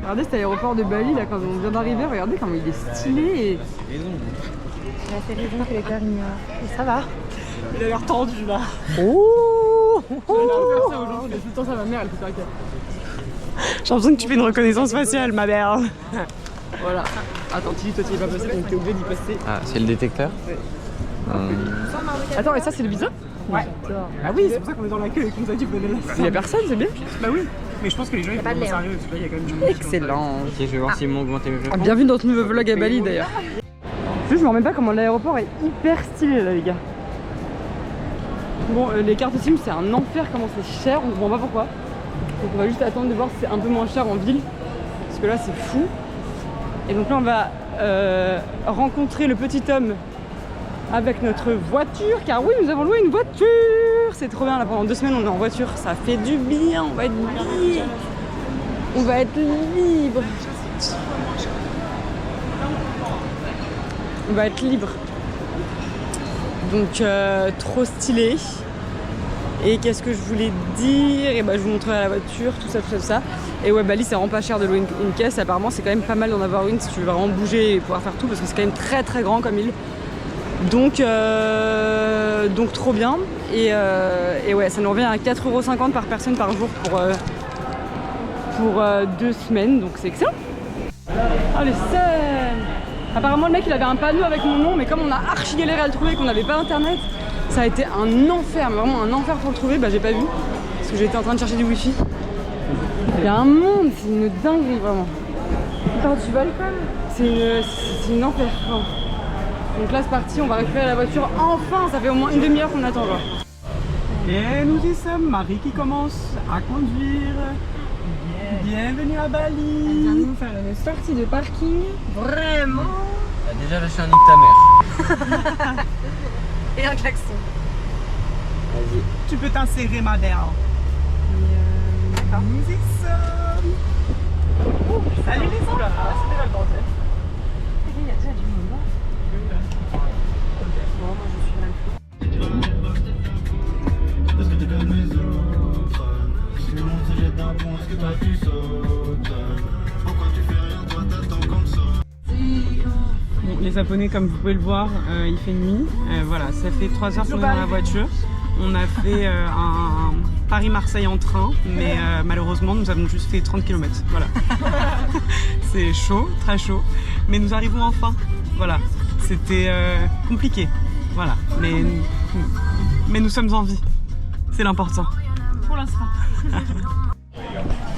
Regardez cet aéroport de Bali là quand on vient d'arriver, regardez comment il est stylé et... Il a fait raison que les cœurs ignorent. Et ça va. Il a l'air tendu là. Oh, J'ai l'air de faire ça aujourd'hui, tout le temps ça ma mère elle fait ça avec elle. j'ai l'impression que tu fais une reconnaissance faciale, ma mère. Voilà. Attends, Tilly, toi tu y es pas passé donc t'es obligé d'y passer. Ah, c'est le détecteur? Ouais. Attends, et ça c'est le visa? Ouais. Ah oui, c'est pour ça qu'on est dans la queue et qu'on nous a dit venez là. Il y a personne, c'est bien? Bah oui. Mais je pense que les gens ils vont sérieux parce que là il y a quand même du monde. Excellent. Ok, je vais voir s'ils m'ont augmenté mes vêtements. Bienvenue dans ce nouveau vlog à Bali d'ailleurs. Je me remets pas comment l'aéroport est hyper stylé là les gars. Bon, les cartes SIM c'est un enfer comment c'est cher, on comprend pas pourquoi. Donc on va juste attendre de voir si c'est un peu moins cher en ville. Parce que là c'est fou. Et donc là on va rencontrer le petit homme avec notre voiture. Car oui, nous avons loué une voiture. C'est trop bien là, pendant 2 semaines on est en voiture. Ça fait du bien, on va être libre. On va être libre. On va être libre. Donc trop stylé. Et qu'est-ce que je voulais dire? Et bah je vous montrerai la voiture, tout ça, tout ça, tout ça. Et ouais, Bali c'est vraiment pas cher de louer une caisse. Apparemment c'est quand même pas mal d'en avoir une si tu veux vraiment bouger et pouvoir faire tout parce que c'est quand même très très grand comme île. Donc trop bien. Et ouais, ça nous revient à 4,50 € par personne par jour pour 2 semaines. Donc c'est excellent. Oh les scènes! Apparemment le mec il avait un panneau avec mon nom, mais comme on a archi galéré à le trouver et qu'on n'avait pas internet, ça a été un enfer, mais vraiment un enfer pour le trouver. Bah j'ai pas vu, parce que j'étais en train de chercher du wifi. Il y a un monde, c'est une dinguerie vraiment. Attends, tu voles quand même? C'est une enfer. Vraiment. Donc là c'est parti, on va récupérer la voiture enfin, ça fait au moins une demi-heure qu'on attend genre. Et nous y sommes, Marie qui commence à conduire. Bienvenue à Bali. Elle vient de nous faire une sortie de parking, vraiment. Bah, déjà là je suis un nique ta mère. Et un klaxon. Vas-y. Tu peux t'insérer ma belle. Nous y sommes. Salut les enfants. C'est déjà le bordel. Il y a déjà du monde là. Bon, moi je suis mal. Bon, les Japonais, comme vous pouvez le voir, il fait nuit. Voilà, ça fait 3 heures qu'on est dans la voiture. On a fait un Paris-Marseille en train, mais malheureusement, nous avons juste fait 30 km. Voilà. C'est chaud, très chaud. Mais nous arrivons enfin. Voilà. C'était compliqué. Voilà. Mais nous sommes en vie. C'est l'important. Pour l'instant.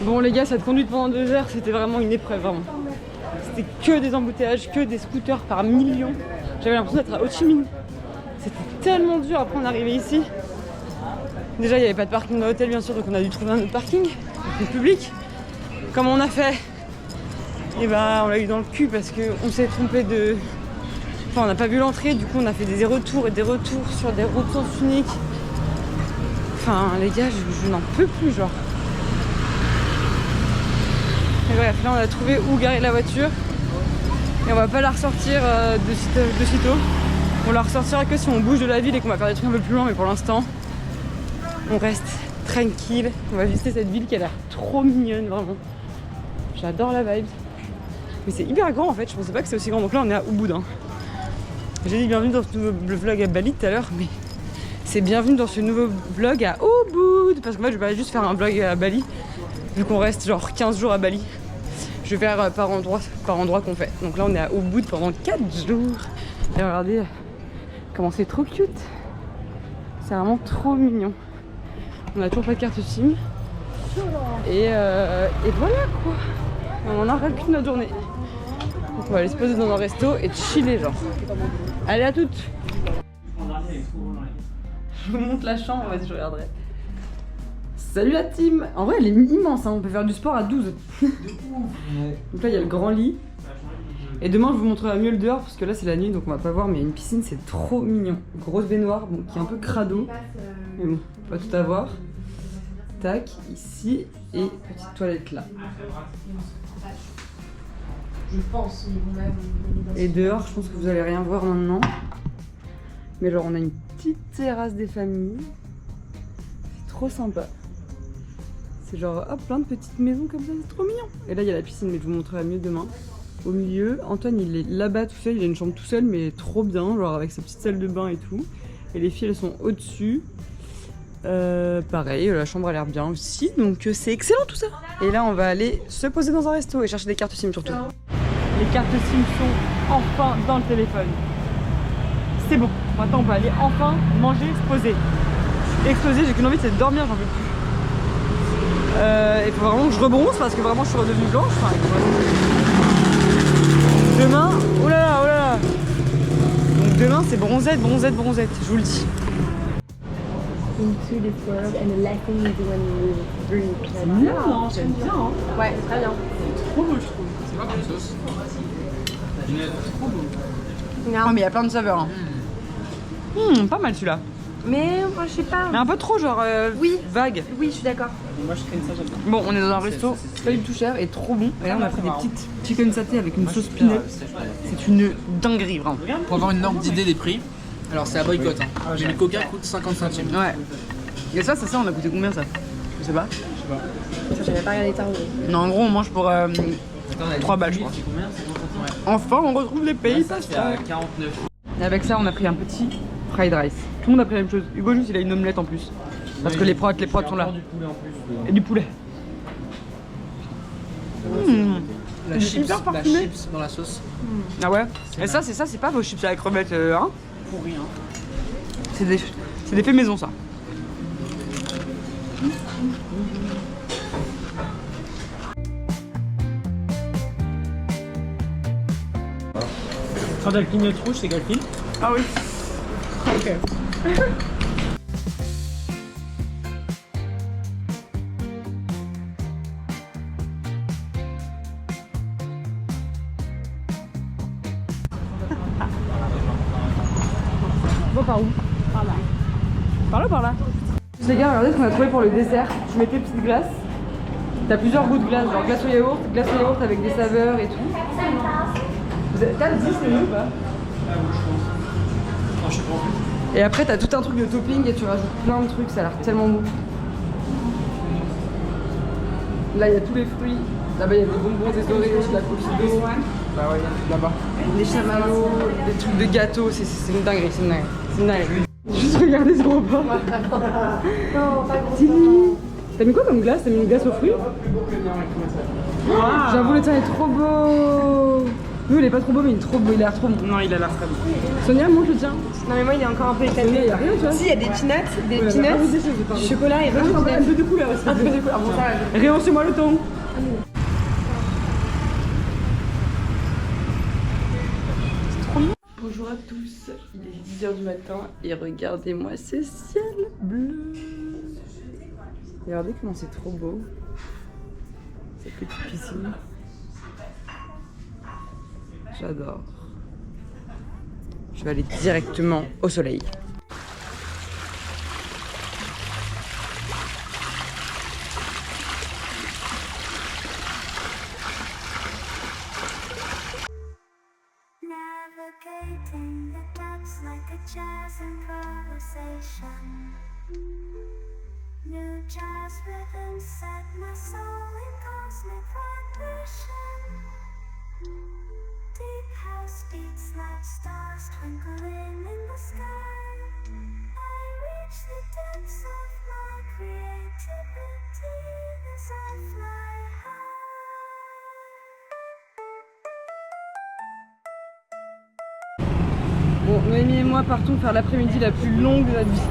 Bon les gars, cette conduite pendant 2 heures, c'était vraiment une épreuve vraiment. C'était que des embouteillages, que des scooters par millions. J'avais l'impression d'être à Ho Chi Minh. C'était tellement dur après on est arrivé ici. Déjà il n'y avait pas de parking dans l'hôtel bien sûr, donc on a dû trouver un autre parking, le public. Comment on a fait? Et bah on l'a eu dans le cul parce qu'on s'est trompé de... Enfin on n'a pas vu l'entrée, du coup on a fait des retours et des retours sur des routes sens unique. Enfin les gars, je n'en peux plus genre. Et bref, là on a trouvé où garer la voiture et on va pas la ressortir de sitôt. On la ressortira que si on bouge de la ville et qu'on va faire des trucs un peu plus loin, mais pour l'instant on reste tranquille. On va visiter cette ville qui a l'air trop mignonne vraiment. J'adore la vibe. Mais c'est hyper grand en fait, je pensais pas que c'était aussi grand. Donc là on est à Ubud. Hein. J'ai dit bienvenue dans ce nouveau vlog à Bali tout à l'heure, mais c'est bienvenue dans ce nouveau vlog à Ubud. Parce qu'en fait je vais pas juste faire un vlog à Bali, vu qu'on reste genre 15 jours à Bali. Je vais faire par endroit qu'on fait. Donc là on est à Ubud pendant 4 jours. Et regardez comment c'est trop cute. C'est vraiment trop mignon. On a toujours pas de carte SIM. Et voilà quoi. On en a ras le cul de notre journée. Donc on va aller se poser dans un resto et chiller genre. Allez à toutes. Je vous montre la chambre, vas-y je regarderai. Salut la team. En vrai elle est immense, hein. On peut faire du sport à 12. Donc là il y a le grand lit. Et demain je vous montrerai mieux le dehors parce que là c'est la nuit donc on va pas voir, mais il y a une piscine, c'est trop mignon. Grosse baignoire, bon, qui est un peu crado. Mais bon, pas tout à voir. Tac, ici, et petite toilette là. Je pense. Et dehors, je pense que vous allez rien voir maintenant. Mais genre on a une petite terrasse des familles. C'est trop sympa. C'est genre hop, plein de petites maisons comme ça, c'est trop mignon. Et là il y a la piscine, mais je vous montrerai mieux demain. Au milieu, Antoine il est là-bas tout seul, il a une chambre tout seul mais trop bien, genre avec sa petite salle de bain et tout. Et les filles elles sont au-dessus. Pareil, la chambre a l'air bien aussi, donc c'est excellent tout ça. Et là on va aller se poser dans un resto et chercher des cartes SIM surtout. Les cartes SIM sont enfin dans le téléphone. C'est bon, maintenant on peut aller enfin manger, se poser. Je suis explosée, j'ai qu'une envie, c'est de dormir, j'en peux plus. Il faut vraiment que je rebronze parce que vraiment je suis redevenue blanche. Enfin, demain, oh là là, oh là là. Donc demain c'est bronzette, bronzette, bronzette, je vous le dis. Into this world and the lesson is when you drink. C'est mignon, non? J'aime bien. Hein. Ouais, c'est très bien. Trop beau, je trouve. C'est quoi comme sauce? Trop beau. Oh mais il y a plein de saveurs. Hein. Pas mal celui-là. Mais moi, je sais pas. Mais un peu trop genre Oui. vague. Oui, je suis d'accord. Moi, je traîne ça, j'aime bien. Bon, on est dans un resto, pas du tout cher et trop bon. Et là, on a pris des petites chicken saté avec une sauce pinette. C'est une dinguerie, vraiment. Pour avoir une ordre d'idée des prix, alors c'est à boycott. Hein. Mais le coca coûte 50 centimes. Ouais. Et ça, on a coûté combien ça? Je sais pas. J'avais pas regardé Tarot. Non, en gros, on mange pour 3 balles, je crois. Enfin, on retrouve les pays pas C'est à 49. Et avec ça, on a pris un petit fried rice. Tout le monde a pris la même chose. Hugo, juste, il a une omelette en plus. Parce que les prods sont là. Du poulet en plus. Et du poulet. La C'est chips, hyper la parfumé. chips dans la sauce. Ah ouais. Et ça, c'est pas vos chips à la crevette, hein? Pour rien. C'est des faits maison, ça. Quand elle clignote rouge, c'est quel film? Ah oui. Ok. On va par où? Par là. Par là ou par là? Les gars, regardez ce qu'on a trouvé pour le dessert. Je mettais petites glaces. T'as plusieurs goûts de glace, genre glace au yaourt avec des saveurs et tout. T'as le 10 les ou pas? Non, je sais pas. Et après t'as tout un truc de topping et tu rajoutes plein de trucs, ça a l'air tellement bon. Là il y a tous les fruits, là-bas il y a des bonbons, des Oreos, de la Cofido. Bah ouais, là-bas. Des chamallows, des trucs de gâteaux, c'est une dinguerie, c'est une dinguerie. C'est une dinguerie. Juste regardez ce repas. Non, pas grand Timmy. T'as mis quoi comme glace? T'as mis une glace aux fruits? J'avoue le tien est trop beau. Nous il est pas trop beau mais il est trop beau, il a l'air trop bon. Non, il a l'air très bon. Sonia, montre le tien. Non, mais moi, il est encore un peu éclaté. Sonia, il y a rien tu vois. Si, il y a des peanuts, du chocolat et Un peu de couleur aussi. un peu de couleur. Bon, ça, Réhaussez-moi le ton. Bonjour à tous, il est 10h du matin et regardez-moi ce ciel bleu. Regardez comment c'est trop beau. Cette petite piscine. J'adore. Je vais aller directement au soleil. Navigating the depths like a jazz improvisation. New jazz rhythms set my soul in cosmic vibration. Deep house beats like stars twinkling in the sky. I reach the depths of my creativity as I fly high. Bon, Noémie et moi partons faire l'après-midi la plus longue de notre vie.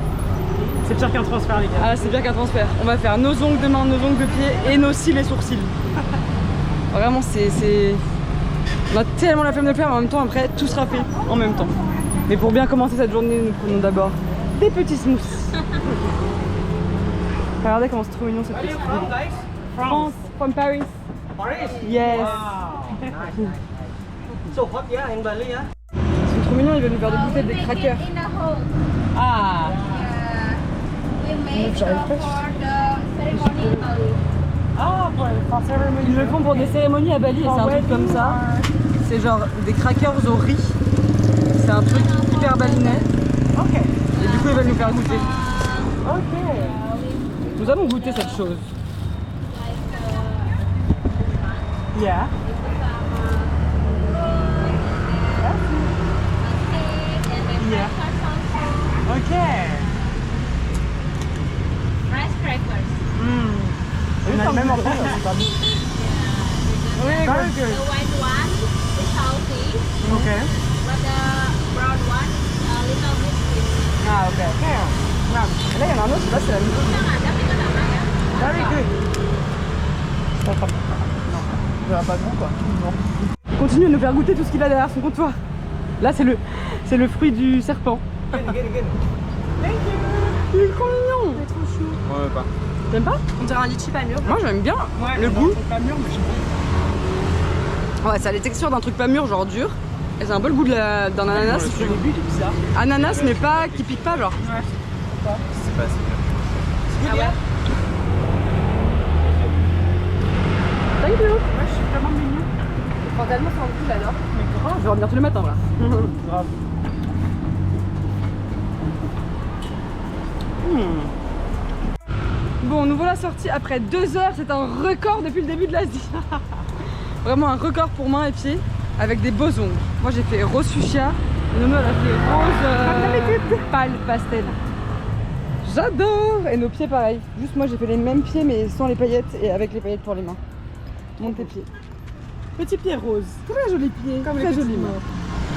C'est pire qu'un transfert, les gars. Ah, c'est bien qu'un transfert. On va faire nos ongles de main, nos ongles de pied et nos cils et sourcils. Vraiment, c'est... On a tellement la flemme de le faire, en même temps, après, tout sera fait en même temps. Mais pour bien commencer cette journée, nous prenons d'abord des petits smoothies. Regardez comment c'est trop mignon cette petite ville. France, from Paris. Paris? Yes. Wow. So hot, yeah, in Bali, yeah? Ils sont trop mignons, ils veulent nous faire dégoûter des crackers. Ah. J'arrive pas. Ah, pour cérémonie. Ils le font pour des cérémonies à Bali et c'est un truc comme ça. C'est genre des crackers au riz. C'est un truc hyper balinais. Ok. Et du coup ils veulent nous faire goûter. Ok. Nous allons goûter cette chose. Yeah. Yeah. Okay. Rice crackers. On a le même endroit, c'est pas bon. Oui, Very good. The white one is salty, Okay. but the brown one a little bit sweet. Ah, ok. Là, il y en a un autre, là, c'est la même chose. Yang ada itu namanya. Very good. On verra pas grand quoi. Il continue de nous faire goûter tout ce qu'il a derrière son comptoir. Là, c'est le fruit du serpent. Good. Il est trop mignon. Ouais, pas. T'aimes pas? On dirait un litchi pas mûr. Moi, j'aime bien Ouais, le goût. c'est pas mûr, mais je Ouais, ça a les textures d'un truc pas mûr, genre dur. Et c'est un peu le goût d'un ananas. Au début, c'est bizarre. Ananas, mais pas qui pique pas, genre. Ouais. C'est pas assez bien. Ah ouais. Thank you. Ouais, je suis vraiment mignon. Frontalement, c'est un coup, là, Mais grave. Je vais revenir tous les matins, là. Grave. Bon, nous voilà sortis après 2 heures. C'est un record depuis le début de l'Asie. Vraiment un record pour mains et pieds avec des beaux ongles. Moi, j'ai fait rose fuchsia. Et Nono, elle a fait rose pâle pastel. J'adore. Et nos pieds, pareil. Juste moi, j'ai fait les mêmes pieds, mais sans les paillettes et avec les paillettes pour les mains. Monte tes pieds. Petit pied rose. Très jolis pieds. Comme très les jolis petits mains.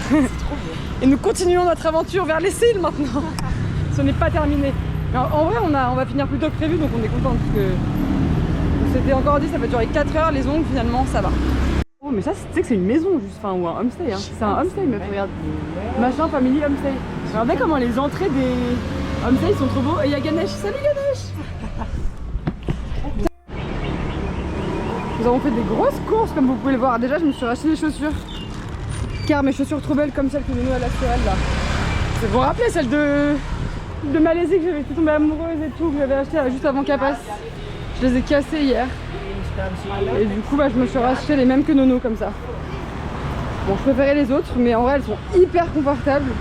C'est trop beau. Et nous continuons notre aventure vers les cils maintenant. Ce n'est pas terminé. Mais en vrai, on va finir plus tôt que prévu, donc on est content parce que on s'était encore dit ça va durer 4 heures les ongles, finalement ça va. Oh, mais ça, tu sais que c'est une maison juste, enfin, ou un homestay. Hein. C'est un homestay, meuf, regarde. Machin, family homestay. Regardez comment les entrées des homestays sont trop beaux. Et il y a Ganesh. Salut Ganesh. Nous avons fait des grosses courses, comme vous pouvez le voir. Déjà, je me suis racheté des chaussures. Car mes chaussures trop belles, comme celles que Nono a sur elle là. Vous vous rappelez celle de Malaisie que j'avais été tombée amoureuse et tout, que j'avais acheté juste avant qu'elle passe. Je les ai cassées hier. Et du coup, bah, je me suis racheté les mêmes que Nono comme ça. Bon, je préférais les autres, mais en vrai, elles sont hyper confortables.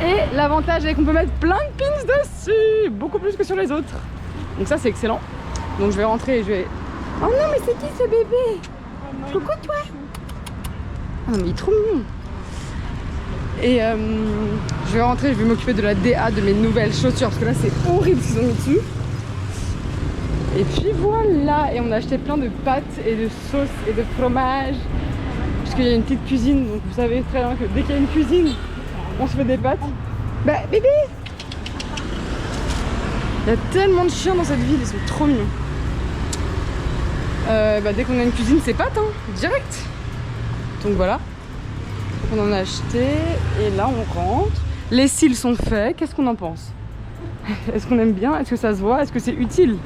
Et l'avantage est qu'on peut mettre plein de pins dessus, beaucoup plus que sur les autres. Donc ça, c'est excellent. Donc je vais rentrer et je vais... Oh non, mais c'est qui ce bébé? Coucou toi. Ah non, mais il est trop mignon. Et je vais rentrer, je vais m'occuper de la DA de mes nouvelles chaussures parce que là c'est horrible ce qu'ils ont mis dessus. Et puis voilà, et on a acheté plein de pâtes et de sauces et de fromage parce qu'il y a une petite cuisine, donc vous savez très bien que dès qu'il y a une cuisine, on se fait des pâtes. Bah bébé, il y a tellement de chiens dans cette ville, ils sont trop mignons. Bah dès qu'on a une cuisine, c'est pâtes, hein, direct. Donc voilà. On en a acheté et là on rentre. Les cils sont faits, qu'est-ce qu'on en pense? Est-ce qu'on aime bien? Est-ce que ça se voit? Est-ce que c'est utile?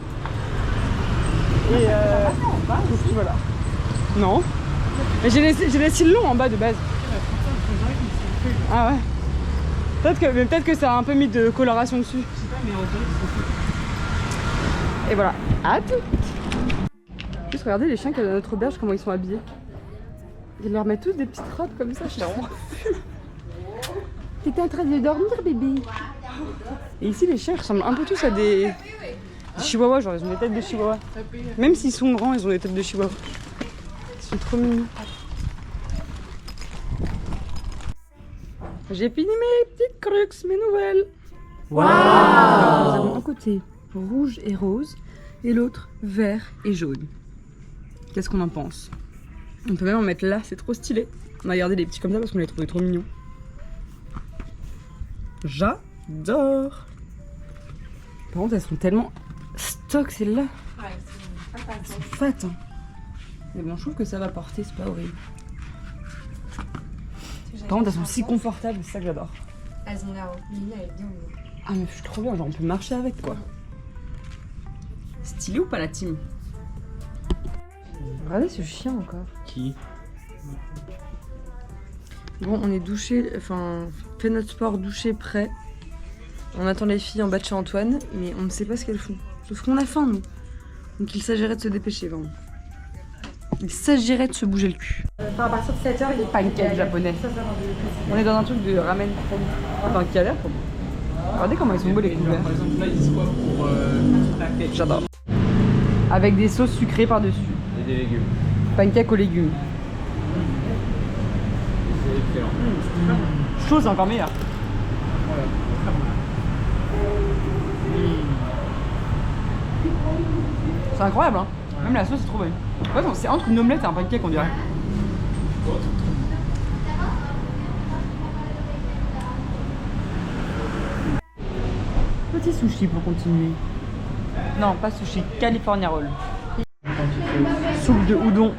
Et voilà. Non. Mais j'ai les cils longs en bas de base. Ah ouais. Peut-être que ça a un peu mis de coloration dessus. Et voilà. À tout. Juste regardez les chiens qu'il y a dans notre auberge, comment ils sont habillés. Ils leur mettent tous des petites robes comme ça, je suis vraiment T'étais en train de dormir, bébé. Et ici, les chiens ressemblent un peu tous à des chihuahuas, genre ils ont des têtes de chihuahua. Même s'ils sont grands, ils ont des têtes de chihuahua. Ils sont trop mignons. J'ai fini mes petites crux, mes nouvelles. Waouh! Nous avons un côté rouge et rose et l'autre vert et jaune. Qu'est-ce qu'on en pense? On peut même en mettre là, c'est trop stylé. On a gardé des petits comme ça parce qu'on les trouvait trop mignons. J'adore. Par contre, elles sont tellement stock celles-là. Elles sont fat. Hein. Mais bon, je trouve que ça va porter, c'est pas horrible. Par contre, elles sont si confortables, c'est ça que j'adore. Ah, mais je suis trop bien, genre on peut marcher avec quoi. Stylé ou pas la team? Regardez ce chien encore. Qui? Bon, on est douché, enfin, fait notre sport, douché, prêt. On attend les filles en bas de chez Antoine, mais on ne sait pas ce qu'elles font. Sauf qu'on a faim, nous. Donc il s'agirait de se dépêcher, vraiment. Il s'agirait de se bouger le cul. Enfin, à partir de 7h, il est pancake japonais. On est dans un truc de ramen trop bon. Enfin, qui a l'air trop bon. Regardez comment ils sont beaux les couverts. Par exemple, là, ils disent quoi pour J'adore. Avec des sauces sucrées par-dessus. et des légumes? Pancake aux légumes. Chaud, c'est encore meilleur. C'est incroyable, hein. Même la sauce est trop bonne. Ouais, c'est entre une omelette et un pancake, on dirait. Petit sushi pour continuer. Non, pas sushi, California Roll. Soupe de udon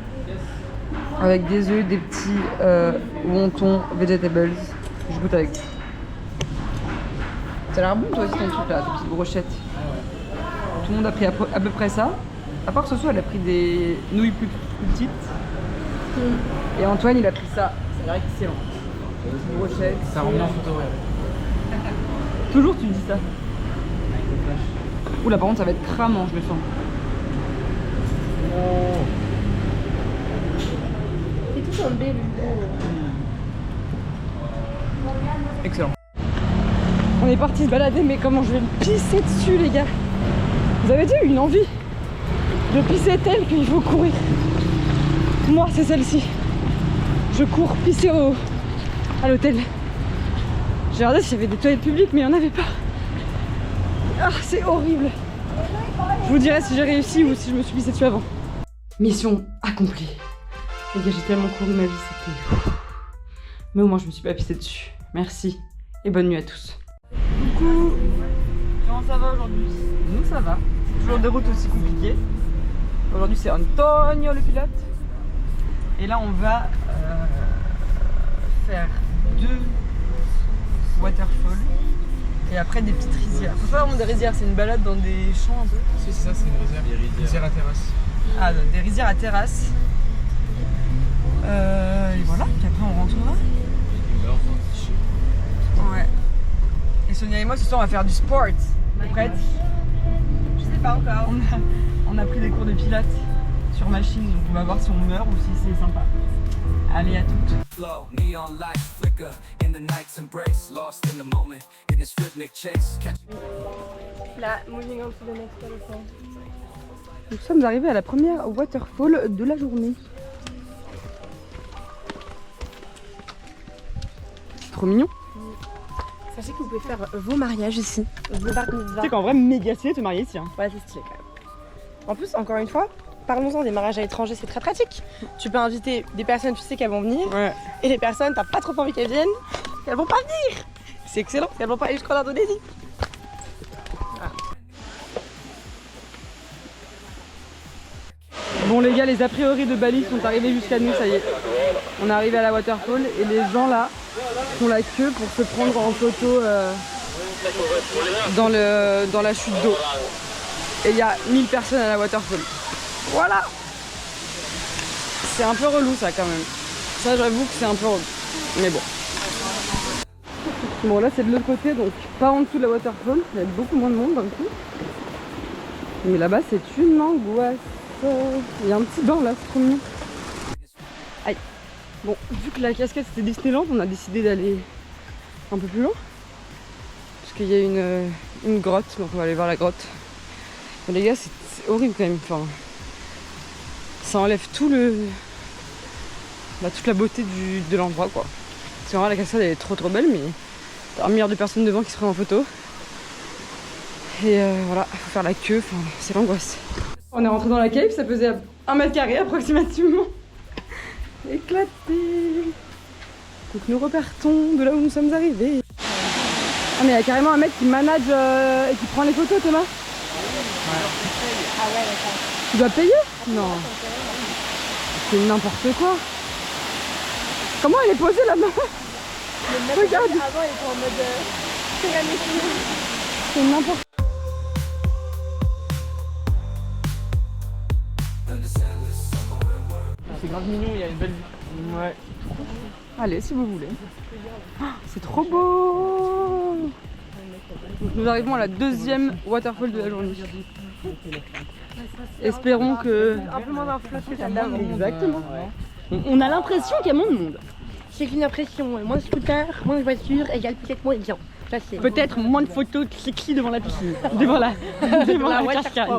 avec des œufs, des petits wontons, vegetables. Je goûte avec. Ça a l'air bon toi aussi ton truc là, tes petites brochettes. Tout le monde a pris à peu près ça. À part Soso, elle a pris des nouilles plus petites. Et Antoine, il a pris ça. Ça a l'air excellent. Des brochettes. Ça rend bien en photo, ouais. Toujours tu dis ça. Oula, par contre, ça va être cramant, je le sens. C'est tout tombé, le Excellent. On est parti se balader, mais comment je vais me pisser dessus, les gars? Vous avez déjà eu une envie de pisser telle qu'il faut courir? Moi, c'est celle-ci. Je cours pisser à l'hôtel. J'ai regardé s'il y avait des toilettes publiques, mais il n'y en avait pas. Ah, c'est horrible. Je vous dirai si j'ai réussi ou si je me suis pissé dessus avant. Mission accomplie. Les gars, j'ai tellement couru ma vie, c'était... Mais au moins, je me suis pas pissé dessus. Merci et bonne nuit à tous. Coucou. Comment ça va aujourd'hui? Nous, ça va. Toujours des routes aussi compliquées. Aujourd'hui, c'est Antonio le pilote. Et là, on va faire 2 waterfalls. Et après des petites rizières. C'est pas vraiment des rizières, c'est une balade dans des champs un peu. Si, c'est ça, c'est une rizière. Des rizières à terrasse. Ah, des rizières à terrasse. Et voilà, puis après on rentrera. Ouais. Et Sonia et moi ce soir on va faire du sport. Vous êtes prêtes? Je sais pas encore. On a pris des cours de pilates sur machine, donc on va voir si on meurt ou si c'est sympa. Allez, à toutes. Flow, neon lights flicker in the night's embrace, lost in the moment in this rhythmic chase. Là, moving on to the next waterfall. Nous sommes arrivés à la première waterfall de la journée. C'est trop mignon. Sachez que vous pouvez faire vos mariages ici. Vos bar mitzvahs. Tu sais qu'en vrai, méga stylé de te marier ici. Hein. Ouais, c'est stylé quand même. En plus, encore une fois, parlons-en des mariages à l'étranger, c'est très pratique. Tu peux inviter des personnes, tu sais qu'elles vont venir, Ouais. et les personnes, t'as pas trop envie qu'elles viennent, elles vont pas venir. C'est excellent, elles vont pas aller jusqu'en Indonésie. Bon les gars, les a priori de Bali sont arrivés jusqu'à nous, ça y est. On est arrivé à la waterfall et les gens là font la queue pour se prendre en photo dans la chute d'eau. Et il y a 1000 personnes à la waterfall. Voilà. C'est un peu relou ça quand même. Ça j'avoue que c'est un peu relou. Mais bon. Bon là c'est de l'autre côté, donc pas en dessous de la waterfall. Il y a beaucoup moins de monde d'un coup. Mais là-bas c'est une angoisse. Il y a un petit banc là, c'est trop mignon. Aïe. Bon, vu que la cascade c'était Disneyland, on a décidé d'aller un peu plus loin. Parce qu'il y a une grotte, donc on va aller voir la grotte. Mais les gars, c'est horrible quand même. Enfin, ça enlève tout toute la beauté de l'endroit quoi. C'est vrai, la cascade elle est trop belle, mais t'as un milliard de personnes devant qui se prennent en photo. Et voilà, faut faire la queue, enfin, c'est l'angoisse. On est rentré dans la cave, ça faisait 1 mètre carré approximativement. Éclaté. Donc nous repartons de là où nous sommes arrivés. Ah mais il y a carrément un mec qui manage et qui prend les photos, Thomas. Ah ouais, d'accord. Tu dois payer? Non. C'est n'importe quoi. Comment elle est posée là-bas? Regarde. Avant, il était en mode pyramide. C'est n'importe quoi. C'est grave mignon, il y a une belle vue. Ouais. Allez, si vous voulez. Ah, c'est trop beau. Donc, nous arrivons à la 2e waterfall de la journée. Espérons que... Un peu moins d'influence que celle d'avant. Exactement. On a l'impression qu'il y a moins de monde. C'est qu'une impression. Moins de scooters, moins de voitures, égale peut-être moins de gens. Ça, c'est... Peut-être moins de photos sexy devant la piscine. devant la cascade.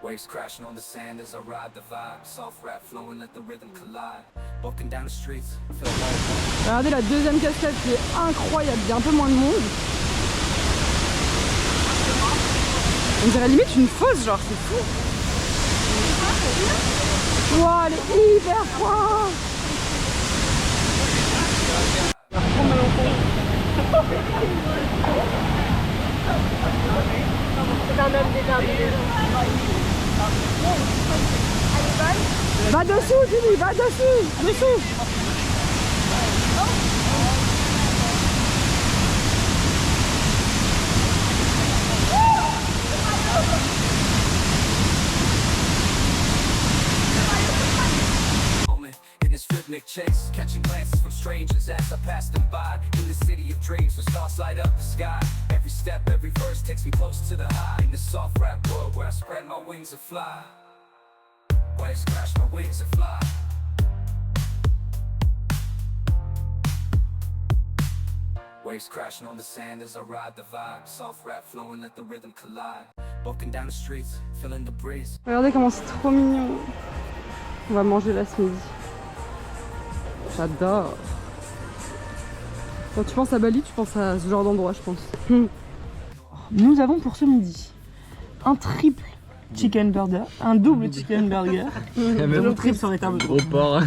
Waves crashing on the sand as I ride the vibe. Soft rap flowing, let the rhythm collide. Walking down the streets, feel like Regardez la deuxième cascade qui est incroyable, il y a un peu moins de monde. On dirait limite une fosse, genre c'est fou. Wow, elle est hyper forte. C'est un homme désordonné. Va dessous, Julie, va dessous, dessous. in this rhythmic chase, catching glances from strangers as I pass them by. In the city of dreams where stars light up the sky. Every step, every verse takes me close to the high. In the soft rap world where I spread my wings and fly. Waves crash my wings and fly. Waves crashing on the sand as I ride the vibe. Soft rap flowing, let the rhythm collide. Walking down the streets, feeling the breeze. Regardez comment c'est trop mignon. On va manger là ce midi. J'adore. Quand tu penses à Bali, tu penses à ce genre d'endroit, je pense. Nous avons pour ce midi un triple chicken burger, un double chicken burger. Le triple ça aurait été un peu trop. Au port.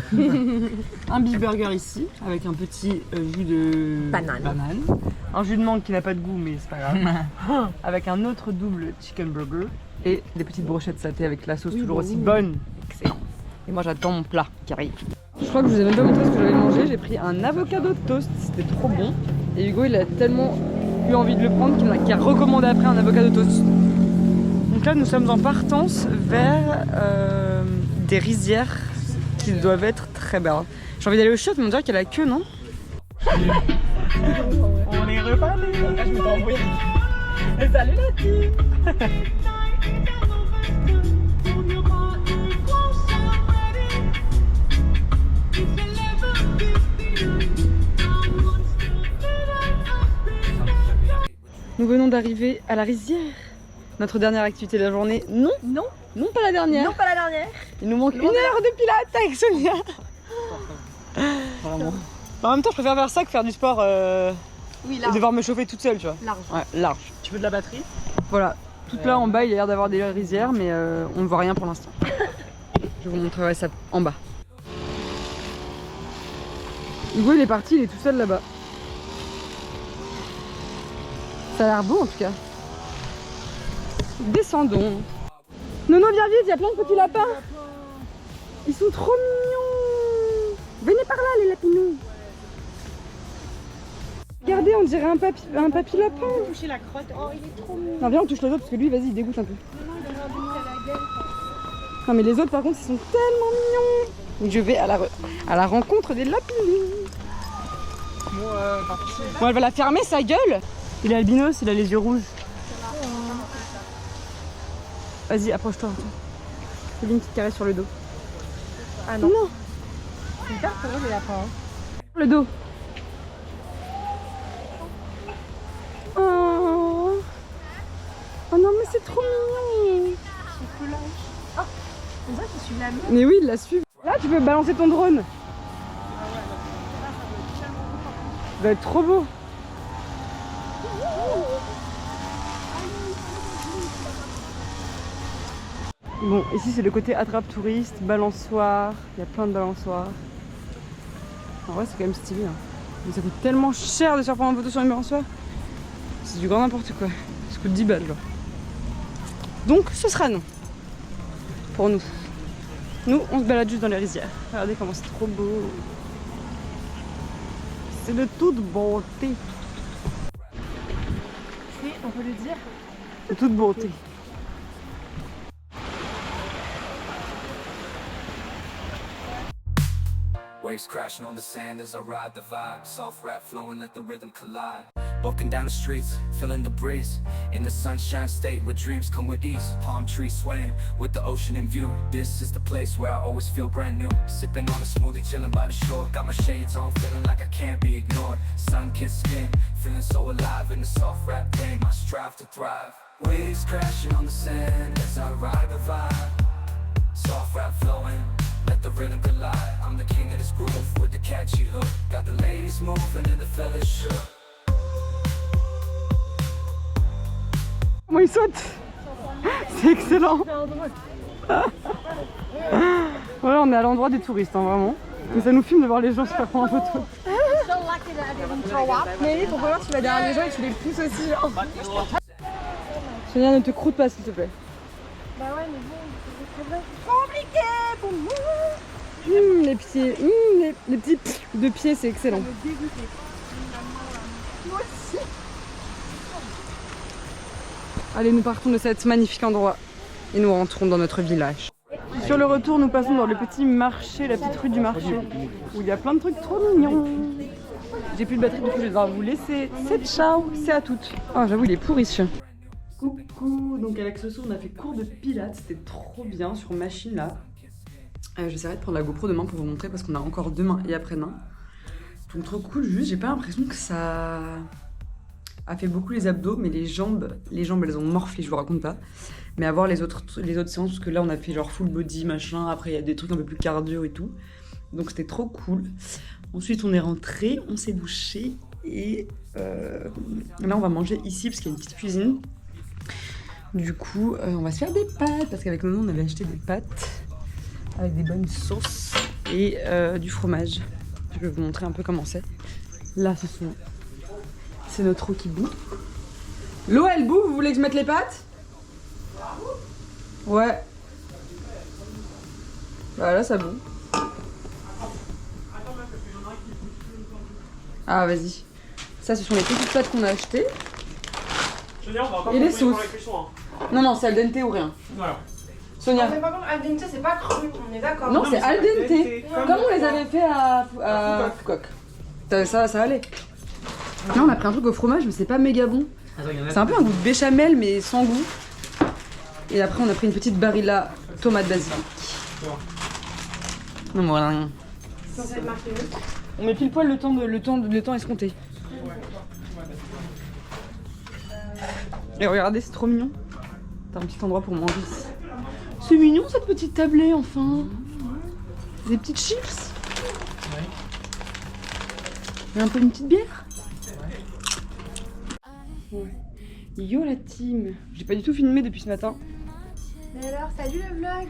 Un beef burger ici, avec un petit jus de banane. Un jus de mangue qui n'a pas de goût, mais c'est pas grave. Avec un autre double chicken burger et des petites brochettes sautées avec la sauce toujours aussi bonne. Excellent. Et moi j'attends mon plat qui arrive. Je crois que je vous ai même pas montré ce que j'avais mangé. J'ai pris un avocado toast, c'était trop bon. Et Hugo il a tellement eu envie de le prendre qu'il a recommandé après un avocado toast. Donc là nous sommes en partance vers des rizières qui doivent être très belles. J'ai envie d'aller au shot mais on dirait qu'il y a la queue, non? On est reparti. Je me t'ai envoyé. Salut la team. Nous venons d'arriver à la rizière. Notre dernière activité de la journée. Non, Non, non pas la dernière. non pas la dernière. Il nous manque 1 heure de pilates avec Sonia. Vraiment. En même temps, je préfère faire ça que faire du sport Oui, et devoir me chauffer toute seule, tu vois. Large. Ouais, large. Tu veux de la batterie? Voilà. Tout là en bas, il y a l'air d'avoir des rizières, mais on ne voit rien pour l'instant. Je vous montrerai ça en bas. Hugo, il est parti, il est tout seul là-bas. Ça a l'air beau en tout cas. Descendons. Nono, viens vite, il y a plein de petits lapins. Ils sont trop mignons. Venez par là, les lapinous. Regardez, on dirait un papy lapin. Toucher la crotte. Oh, il est trop mignon. Non, viens, on touche les autres parce que lui, vas-y, il dégoûte un peu. Non, mais les autres, par contre, ils sont tellement mignons. Donc, je vais à la rencontre des lapinous. Bon, elle va la fermer, sa gueule. Il est albinos, il a les yeux rouges. Vas-y, approche-toi. Fais une petite caresse sur le dos. Ah non. Non, C'est hyper pour les lapins. le dos. Oh, oh non, mais c'est trop mignon. C'est ça qui suit la mienne. Mais oui, il la suit. Là, tu peux balancer ton drone. Ça va être trop beau. Bon, ici c'est le côté attrape touriste, balançoire, il y a plein de balançoires. En vrai c'est quand même stylé. Hein. Mais ça coûte tellement cher de se faire prendre en photo sur une balançoire. C'est du grand n'importe quoi. Ça coûte 10 balles genre. Donc ce sera non. Pour nous. Nous on se balade juste dans les rizières. Regardez comment c'est trop beau. C'est de toute beauté. C'est, on peut le dire, De toute beauté. Waves crashing on the sand as I ride the vibe. Soft rap flowing, let the rhythm collide. Walking down the streets, feeling the breeze. In the sunshine state where dreams come with ease. Palm trees swaying with the ocean in view. This is the place where I always feel brand new. Sipping on a smoothie, chilling by the shore. Got my shades on, feeling like I can't be ignored. Sun-kissed skin, feeling so alive in the soft rap game. I strive to thrive. Waves crashing on the sand as I ride the vibe. Soft rap flowing, let the rhythm collide. I'm the king of this groove with the catchy hook. Got the ladies moving and the fellas shook. Comment il saute? C'est excellent. Voilà, on est à l'endroit des touristes, hein, vraiment. Mais ça nous filme de voir les gens se faire prendre en photo. Mais pour voir, tu vas derrière les gens et tu les pousses aussi, genre. Sonia, ne te croûte pas, s'il te plaît. Bah ouais, mais bon, c'est compliqué pour moi. Les pieds, les petits de pieds, c'est excellent. Ça me dégoûtait. Moi aussi. Allez, nous partons de cet magnifique endroit et nous rentrons dans notre village. Sur le retour, nous passons dans le petit marché, la petite rue du marché, où il y a plein de trucs trop mignons. J'ai plus de batterie, du coup je vais devoir vous laisser. C'est ciao, c'est à toutes. Oh, j'avoue, il est pourri ce chien. Coucou, donc avec Soso, on a fait cours de pilates, c'était trop bien sur machine là. J'essaierai de prendre la GoPro demain pour vous montrer parce qu'on a encore demain et après-demain. Donc trop cool, juste j'ai pas l'impression que ça a fait beaucoup les abdos, mais les jambes elles ont morflé, je vous raconte pas. Mais à voir les autres séances, parce que là on a fait genre full body machin, après il y a des trucs un peu plus cardio et tout. Donc c'était trop cool. Ensuite on est rentré, on s'est douché et là on va manger ici parce qu'il y a une petite cuisine. Du coup on va se faire des pâtes parce qu'avec maman on avait acheté des pâtes avec des bonnes sauces et du fromage. Je vais vous montrer un peu comment c'est. Là c'est notre eau qui bout. L'eau elle bout, vous voulez que je mette les pâtes? Ouais. Bah là ça bout. Ah vas-y. Ça ce sont les petites pâtes qu'on a achetées. Et les sauces. Non c'est al dente ou rien. Voilà. Sonia. Mais par contre, al dente, c'est pas cru, on est d'accord. Non, c'est al dente. Comme on les avait fait à Foucault. Ça allait. Là on a pris un truc au fromage mais c'est pas méga bon. C'est un peu un goût de béchamel mais sans goût. Et après on a pris une petite barilla tomate basilic. Non voilà. On met pile poil le temps escompté. Et regardez, c'est trop mignon. T'as un petit endroit pour manger ici. C'est mignon cette petite tablée enfin. Des petites chips. Et un peu une petite bière. Ouais. Yo la team. J'ai pas du tout filmé depuis ce matin. Mais alors, salut le vlog.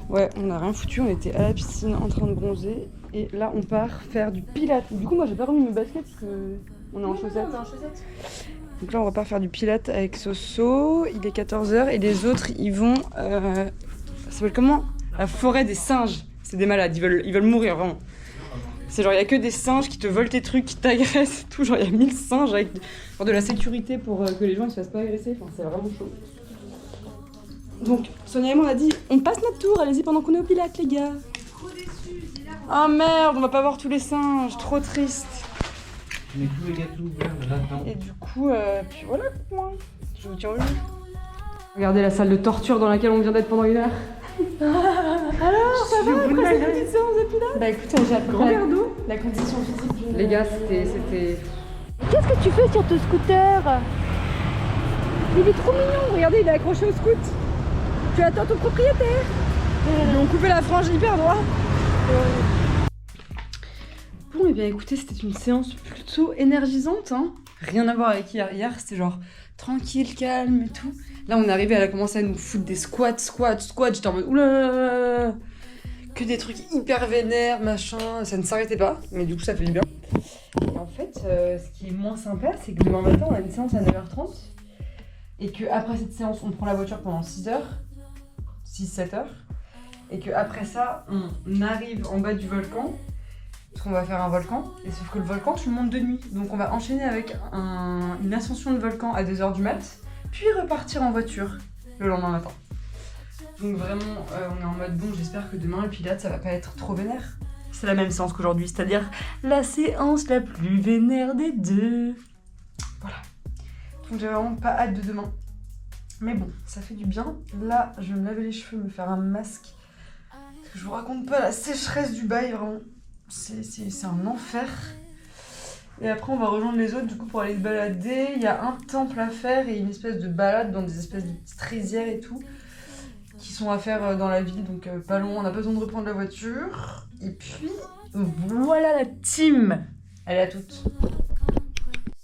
Ouais, on a rien foutu, on était à la piscine en train de bronzer. Et là on part faire du pilates. Du coup moi j'ai pas remis mes baskets parce que on est en chaussettes. Donc là on va pas faire du pilates avec Soso. Il est 14h et les autres ils vont... ça s'appelle comment? La forêt des singes. C'est des malades, ils veulent mourir vraiment. C'est genre il y a que des singes qui te volent tes trucs, qui t'agressent et tout. Genre il y a 1000 singes avec genre, de la sécurité pour que les gens ne se fassent pas agresser. Enfin c'est vraiment chaud. Donc Sonia et moi on a dit on passe notre tour, allez-y pendant qu'on est au pilates les gars. Oh merde, on va pas voir tous les singes, trop triste. Et du coup, puis voilà quoi. Je vous tiens au jus. Regardez la salle de torture dans laquelle on vient d'être pendant 1 heure. Alors, ça va après cette petite séance de pilates? Bah écoutez, j'ai appris grand verre d'eau. La condition physique. Les gars, c'était... Qu'est-ce que tu fais sur ton scooter? Il est trop mignon, regardez, il est accroché au scoot. Tu attends ton propriétaire. Ils ont coupé la frange hyper droit. Bon, et bien écoutez, c'était une séance plutôt énergisante, hein. Rien à voir avec hier. Hier, c'était genre tranquille, calme et tout. Là, on est arrivé, elle a commencé à nous foutre des squats. J'étais en mode oulala, que des trucs hyper vénères, machin. Ça ne s'arrêtait pas, mais du coup, ça fait du bien. Et en fait, ce qui est moins sympa, c'est que demain matin, on a une séance à 9h30. Et qu'après cette séance, on prend la voiture pendant 6h. 6-7 heures. Et qu'après ça, on arrive en bas du volcan. Parce qu'on va faire un volcan. Et sauf que le volcan, tu le montes de nuit. Donc on va enchaîner avec une ascension de volcan à 2h du mat. Puis repartir en voiture le lendemain matin. Donc vraiment, on est en mode bon, j'espère que demain le pilates, ça va pas être trop vénère. C'est la même séance qu'aujourd'hui, c'est-à-dire la séance la plus vénère des deux. Voilà. Donc j'ai vraiment pas hâte de demain. Mais bon, ça fait du bien. Là, je vais me laver les cheveux, me faire un masque. Parce que je vous raconte pas la sécheresse du bail, vraiment. C'est un enfer. Et après on va rejoindre les autres du coup pour aller se balader. Il y a un temple à faire et une espèce de balade dans des espèces de petites rizières et tout qui sont à faire dans la ville, donc pas loin, on n'a pas besoin de reprendre la voiture. Et puis voilà la team. Elle est à toutes.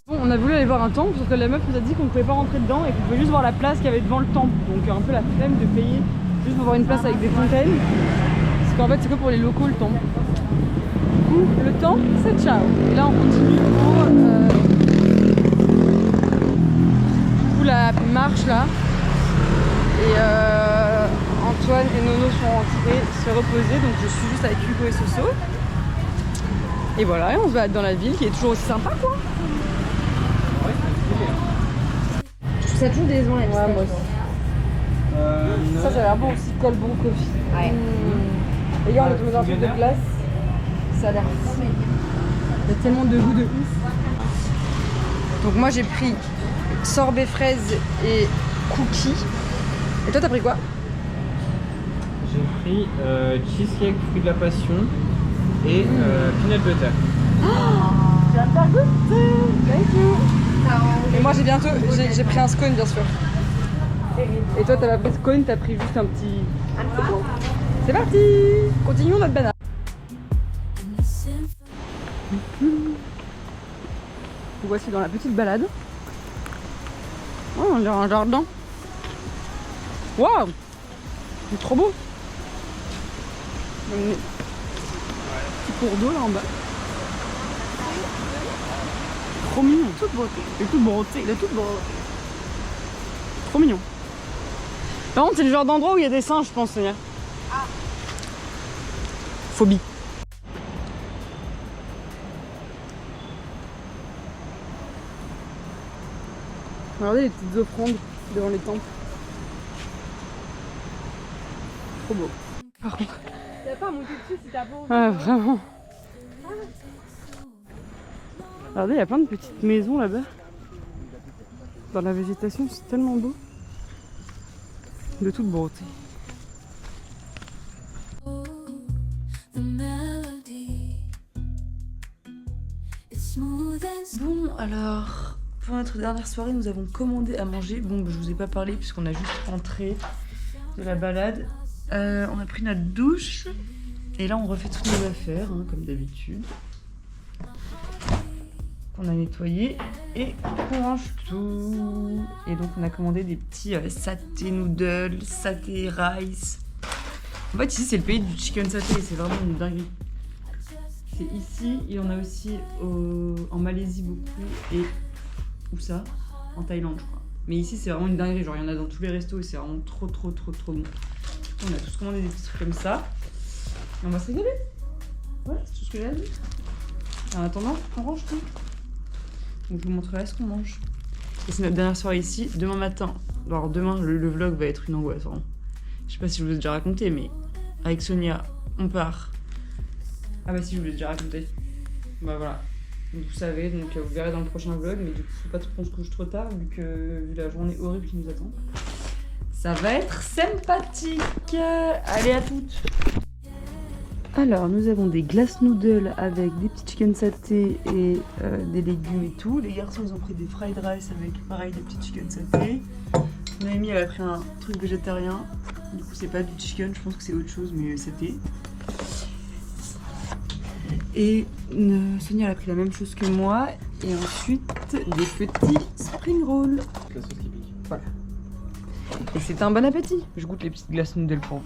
Bon, on a voulu aller voir un temple, sauf que la meuf nous a dit qu'on ne pouvait pas rentrer dedans et qu'on pouvait juste voir la place qu'il y avait devant le temple. Donc un peu la flemme de payer juste pour voir une place avec des fontaines. Parce qu'en fait c'est que pour les locaux le temple. Du coup le temps c'est ciao. Et là on continue pour la marche là. Et Antoine et Nono sont rentrés se reposer, donc je suis juste avec Hugo et Soso. Et voilà, et on se balade dans la ville qui est toujours aussi sympa quoi. Je trouve ça toujours décevant la pistache. Moi aussi. Ça a l'air bon aussi, Colbon Coffee. Ouais. Les gars, on est tombé dans un truc de glace. Ça a l'air fou. Il y a tellement de goût de ouf. Donc moi j'ai pris sorbet fraise et cookies. Et toi t'as pris quoi? J'ai pris cheesecake fruit de la passion et peanut butter. Tu vas me faire goûter. Thank you. Et moi j'ai pris un scone bien sûr. Et toi t'as pas pris de scone, t'as pris juste un petit... C'est parti. Continuons notre banane. Voici dans la petite balade. Oh, on dirait un jardin. Waouh, c'est trop beau. Un petit cours d'eau là en bas. Trop mignon. Toute beauté. Il est toute beauté. Il est toute beauté. Trop mignon. Par contre, c'est le genre d'endroit où il y a des singes, je pense, Sonia. Phobie. Regardez les petites offrandes devant les temples. Trop beau. Par contre. T'as pas à monter dessus si t'as pas envie. Ah, vraiment. Regardez, il y a plein de petites maisons là-bas. Dans la végétation, c'est tellement beau. De toute beauté. Bon, alors, pour notre dernière soirée, nous avons commandé à manger. Bon, je vous ai pas parlé puisqu'on a juste rentré de la balade. On a pris notre douche. Et là, on refait toutes nos affaires, hein, comme d'habitude. On a nettoyé et on range tout. Et donc, on a commandé des petits saté noodles, saté rice. En fait, ici, c'est le pays du chicken saté. C'est vraiment une dinguerie. C'est ici, il y en a aussi en Malaisie beaucoup. Et où ça? En Thaïlande, je crois. Mais ici, c'est vraiment une dinguerie. Genre, il y en a dans tous les restos et c'est vraiment trop bon. On a tous commandé des petits trucs comme ça. Et on va se régaler. Voilà, c'est tout ce que j'ai à dire. En attendant, on range tout. Donc je vous montrerai ce qu'on mange. Et c'est notre dernière soirée ici. Demain matin, alors demain le vlog va être une angoisse. Vraiment. Je sais pas si je vous ai déjà raconté, mais avec Sonia, on part. Ah bah si, je vous l'ai déjà raconté. Bah voilà. Donc vous savez, donc vous verrez dans le prochain vlog, mais du coup faut pas qu'on se couche trop tard vu la journée horrible qui nous attend. Ça va être sympathique. Allez, à toutes. Alors, nous avons des glace noodles avec des petits chicken saté et des légumes et tout. Les garçons, ils ont pris des fried rice avec, pareil, des petits chicken saté. Noémie, elle a pris un truc végétarien. Du coup, c'est pas du chicken, je pense que c'est autre chose, mais saté. Et Sonia, elle a pris la même chose que moi. Et ensuite, des petits spring rolls. La sauce qui pique. Voilà. Et c'est un bon appétit. Je goûte les petites glaces noodles pour vous.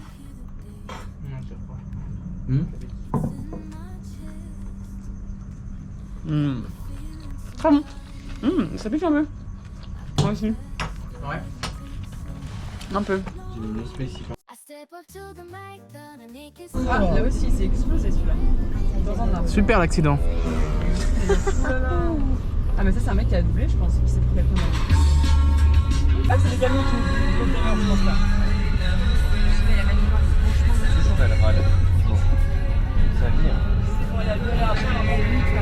Très bon. Ça pique un peu. Moi aussi. Ouais. Un peu. J'ai mis une spécifique. Ah, là aussi, c'est explosé celui-là. Super l'accident. Ah, mais ça, c'est un mec qui a doublé, je pense. Qui s'est pris quelqu'un. Ah, c'est des camions qui je pense pas. Toujours elle râle. Bon. Ça vient.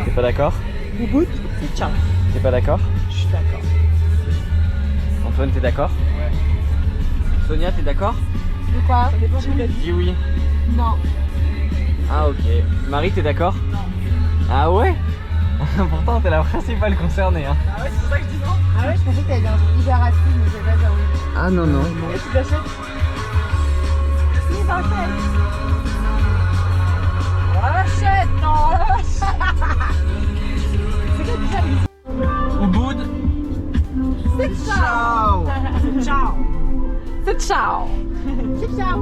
T'es pas d'accord? Boubout, c'est ciao. T'es pas d'accord? Je suis d'accord. Antoine, t'es d'accord? Ouais. Sonia, t'es d'accord? De quoi? Ça dépend de Dis oui. Non. Ah ok. Marie, t'es d'accord? Non. Ah ouais? Pourtant, t'es la principale concernée. Hein. Ah ouais, c'est pour ça que je dis non. Ah ouais, je pensais que t'avais un truc hyper rapide, mais j'ai pas bien oui. Ah non, non. Et tu l'achètes? Oui, parfait. On l'achète, non, on l'achète. C'est quoi déjà Ubud. C'est ciao. Ciao. C'est ciao. C'est ciao.